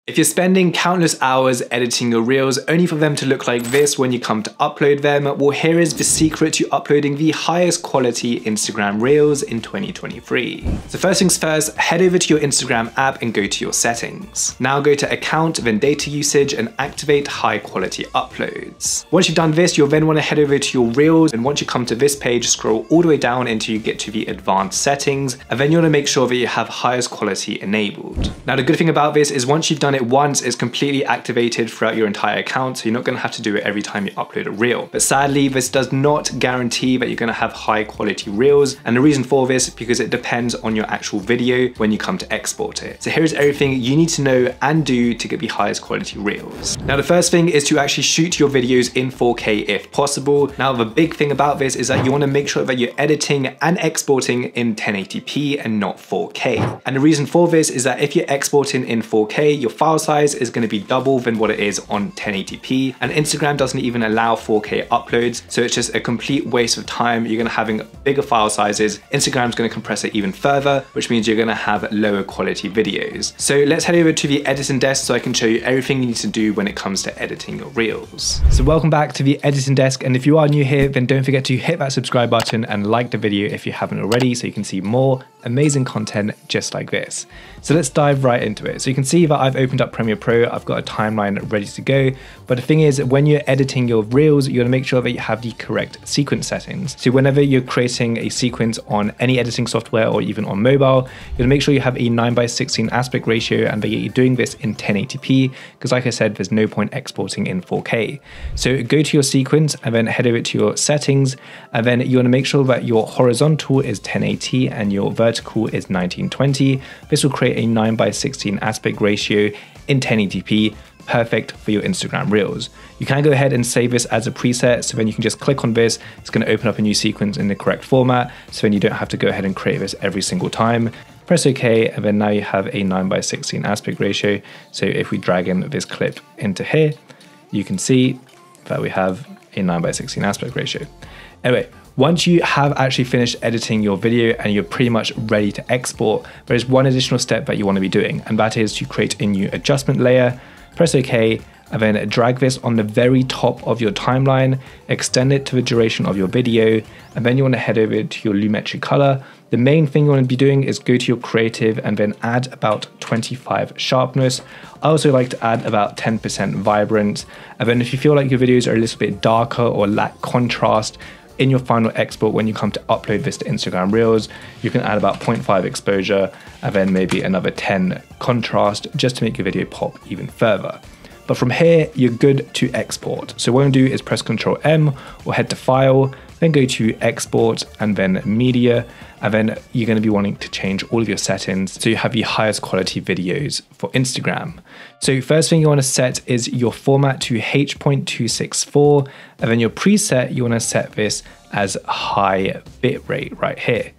If you're spending countless hours editing your reels only for them to look like this when you come to upload them, well, here is the secret to uploading the highest quality Instagram reels in 2023. So first things first, head over to your Instagram app and go to your settings. Now go to account, then data usage, and activate high quality uploads. Once you've done this, you'll then want to head over to your reels, and once you come to this page, scroll all the way down until you get to the advanced settings, and then you want to make sure that you have highest quality enabled. Now the good thing about this is once you've done it once, it's completely activated throughout your entire account, so you're not going to have to do it every time you upload a reel. But sadly, this does not guarantee that you're going to have high quality reels, and the reason for this is because it depends on your actual video when you come to export it. So here's everything you need to know and do to get the highest quality reels. Now the first thing is to actually shoot your videos in 4K if possible. Now the big thing about this is that you want to make sure that you're editing and exporting in 1080p and not 4K. And the reason for this is that if you're exporting in 4K, your file size is going to be double than what it is on 1080p, and Instagram doesn't even allow 4K uploads, so it's just a complete waste of time. You're going to having bigger file sizes. Instagram's going to compress it even further, which means you're going to have lower quality videos. So let's head over to the editing desk so I can show you everything you need to do when it comes to editing your reels. So welcome back to the editing desk, and if you are new here, then don't forget to hit that subscribe button and like the video if you haven't already, so you can see more amazing content just like this. So let's dive right into it. So you can see that I've opened up Premiere Pro, I've got a timeline ready to go. But the thing is, when you're editing your reels, you want to make sure that you have the correct sequence settings. So whenever you're creating a sequence on any editing software or even on mobile, you want to make sure you have a 9:16 aspect ratio and that you're doing this in 1080p, because like I said, there's no point exporting in 4K. So go to your sequence and then head over to your settings, and then you want to make sure that your horizontal is 1080 and your vertical is 1920. This will create a 9:16 aspect ratio in 1080p, perfect for your Instagram reels. You can go ahead and save this as a preset, so then you can just click on this, it's going to open up a new sequence in the correct format, so then you don't have to go ahead and create this every single time. Press OK, and then now you have a 9:16 aspect ratio. So if we drag in this clip into here, you can see that we have a 9:16 aspect ratio. Anyway, once you have actually finished editing your video and you're pretty much ready to export, there is one additional step that you want to be doing, and that is to create a new adjustment layer. Press OK, and then drag this on the very top of your timeline, extend it to the duration of your video, and then you want to head over to your lumetri color. The main thing you want to be doing is go to your creative and then add about 25 sharpness. I also like to add about 10% vibrance, and then if you feel like your videos are a little bit darker or lack contrast in your final export when you come to upload this to Instagram Reels, you can add about 0.5 exposure and then maybe another 10 contrast just to make your video pop even further. But from here, you're good to export. So what I'm gonna do is press Ctrl M or head to File, then go to Export and then Media, and then you're going to be wanting to change all of your settings so you have the highest quality videos for Instagram. So first thing you want to set is your format to H.264, and then your preset, you want to set this as high bitrate right here.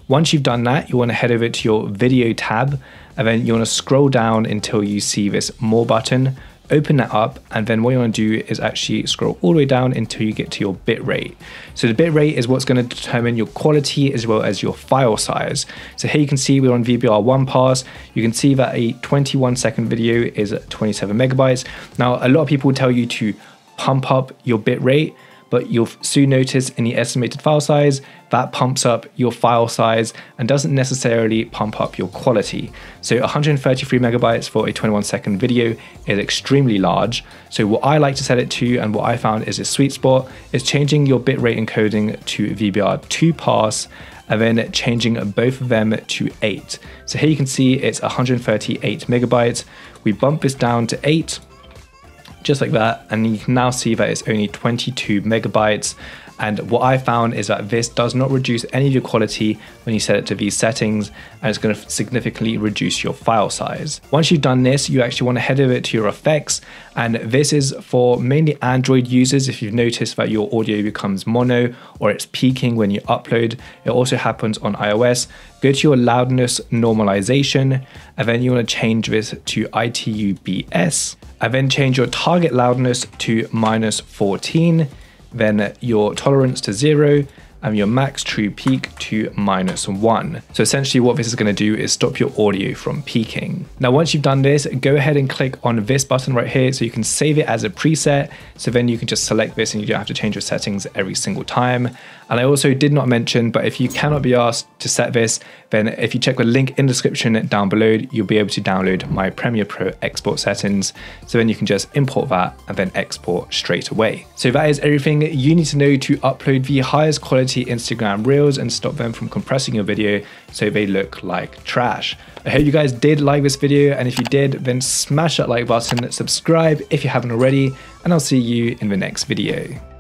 Once you've done that, you want to head over to your video tab, and then you want to scroll down until you see this More button. Open that up, and then what you want to do is actually scroll all the way down until you get to your bitrate. So the bitrate is what's going to determine your quality as well as your file size. So here you can see we're on VBR1 pass. You can see that a 21-second video is 27 megabytes. Now, a lot of people will tell you to pump up your bitrate, but you'll soon notice in the estimated file size, that pumps up your file size and doesn't necessarily pump up your quality. So 133 megabytes for a 21-second video is extremely large. So what I like to set it to, and what I found is a sweet spot, is changing your bitrate encoding to VBR2 pass, and then changing both of them to 8. So here you can see it's 138 megabytes. We bump this down to 8, just like that, and you can now see that it's only 22 megabytes. And what I found is that this does not reduce any of your quality when you set it to these settings, and it's going to significantly reduce your file size. Once you've done this, you actually want to head over to your effects, and this is for mainly Android users. If you've noticed that your audio becomes mono or it's peaking when you upload, it also happens on iOS. Go to your loudness normalization, and then you want to change this to ITU-BS, and then change your target loudness to -14, then your tolerance to 0, and your max true peak to -1. So essentially what this is going to do is stop your audio from peaking. Now once you've done this, go ahead and click on this button right here so you can save it as a preset. So then you can just select this and you don't have to change your settings every single time. And I also did not mention, but if you cannot be asked to set this, then if you check the link in the description down below, you'll be able to download my Premiere Pro export settings. So then you can just import that and then export straight away. So that is everything you need to know to upload the highest quality Instagram Reels and stop them from compressing your video so they look like trash. I hope you guys did like this video, and if you did, then smash that like button, subscribe if you haven't already, and I'll see you in the next video.